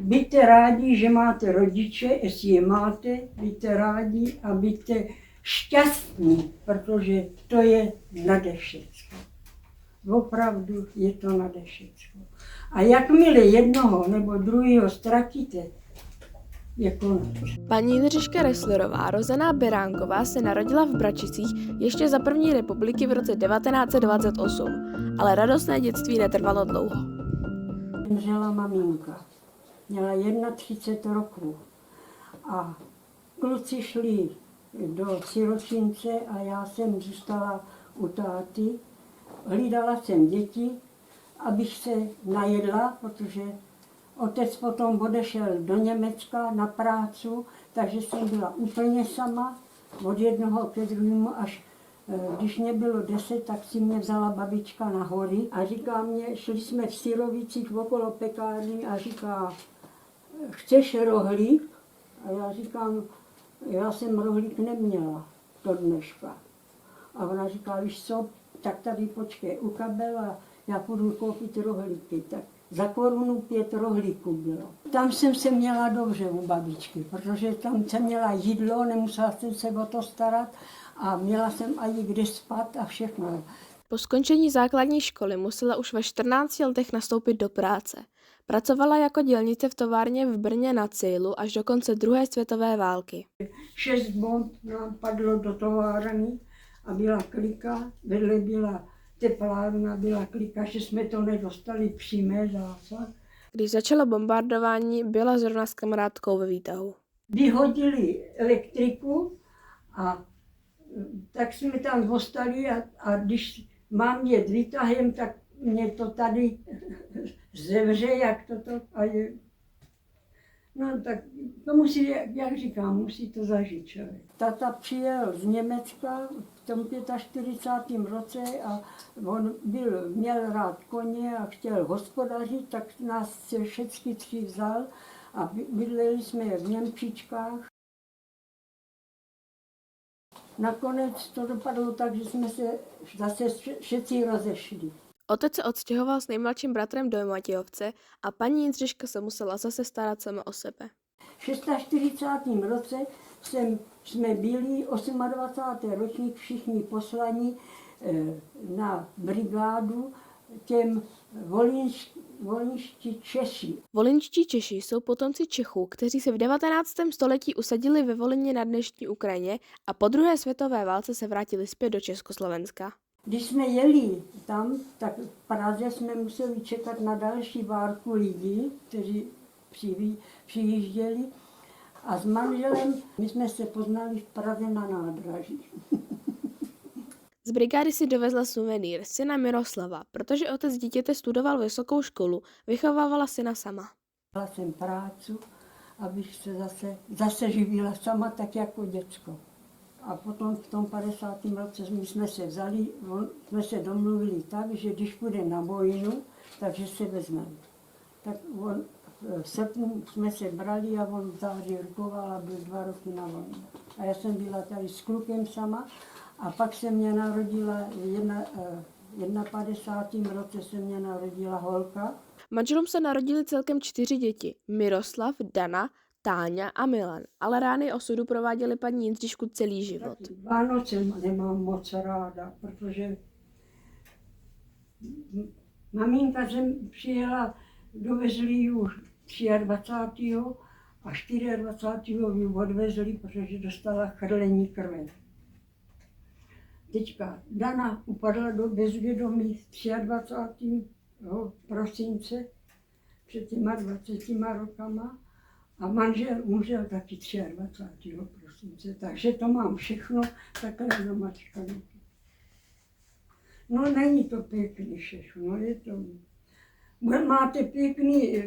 Buďte rádi, že máte rodiče, jestli je máte, buďte rádi a buďte šťastní, protože to je nade všecko. Opravdu je to nade všecko. A jakmile jednoho nebo druhého ztratíte, je konec. Paní Jindřiška Resslerová, rozená Beránková, se narodila v Bračicích ještě za první republiky v roce 1928, ale radostné dětství netrvalo dlouho. Zemřela maminka, měla 31 roků a kluci šli do siročince a já jsem zůstala u táty. Hlídala jsem děti, abych se najedla, protože otec potom odešel do Německa na prácu, takže jsem byla úplně sama, od jednoho ke druhému, až když mě bylo 10, tak si mě vzala babička na hory a říká mě, šli jsme v Syrovicích okolo pekárny a říká, chceš rohlík? A já říkám, já jsem rohlík neměla do dneška. A ona říká, víš co, tak tady počkej u kabel a já půjdu koupit rohlíky. Tak za 1 korunu 5 rohlíků bylo. Tam jsem se měla dobře u babičky, protože tam jsem měla jídlo, nemusela jsem se o to starat a měla jsem ani kde spát a všechno. Po skončení základní školy musela už ve 14 letech nastoupit do práce. Pracovala jako dělnice v továrně v Brně na Cílu až do konce druhé světové války. 6 bomb nám padlo do továrny a byla klika, vedle byla teplárna, byla klika, že jsme to nedostali přímé zásah. Když začalo bombardování, byla zrovna s kamarádkou ve výtahu. Vyhodili elektriku a tak jsme tam ostali a když mám jet výtahem, tak mě to tady zemře, jak toto a je. No tak to musí, jak říkám, musí to zažít člověk. Tata přijel z Německa v tom 45. roce a on měl rád koně a chtěl hospodařit, tak nás se všechny 3 vzal a bydleli jsme v Němčičkách. Nakonec to dopadlo tak, že jsme se zase všetci rozešli. Otec se odstěhoval s nejmladším bratrem do Matějovce a paní Jindřiška se musela zase starat sama o sebe. V 46. roce jsme byli 28. ročník všichni poslani na brigádu těm volinští Češi. Volinští Češi jsou potomci Čechů, kteří se v 19. století usadili ve Volyni na dnešní Ukrajině a po druhé světové válce se vrátili zpět do Československa. Když jsme jeli tam, tak v Praze jsme museli čekat na další várku lidí, kteří přijížděli. A s manželem my jsme se poznali v Praze na nádraží. Z brigády si dovezla suvenýr, syna Miroslava, protože otec dítěte studoval vysokou školu, vychovávala syna sama. Měla jsem práci, abych se zase živila sama tak jako děcko. A potom v tom 50. roce jsme se domluvili tak, že když půjde na vojnu, takže se vezmeme. Tak v srpnu jsme se brali a on v září rukoval a byl 2 roky na vojně. A já jsem byla tady s klukem sama a pak se mě narodila, v 51. roce se mě narodila holka. Manželům se narodili celkem 4 děti, Miroslav, Dana, Táňa a Milan, ale rány osudu prováděly paní Jindřišku celý život. Vánoce nemám moc ráda, protože maminka jsem přijela, dovezli ji už 23. a 24. ji odvezli, protože dostala chrlení krve. Teďka Dana upadla do bezvědomí 23. prosince před těma 20 rokama a manžel umřel taky 23. prosince, takže to mám všechno takhle na mačkanou. No není to pěkný všechno, je to. Máte pěkný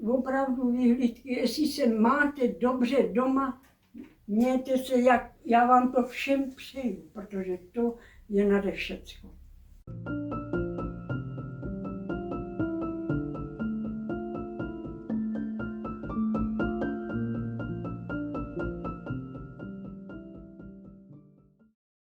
opravdu vyhlídky, jestli se máte dobře doma, mějte se, jak já vám to všem přeju, protože to je nade všecko.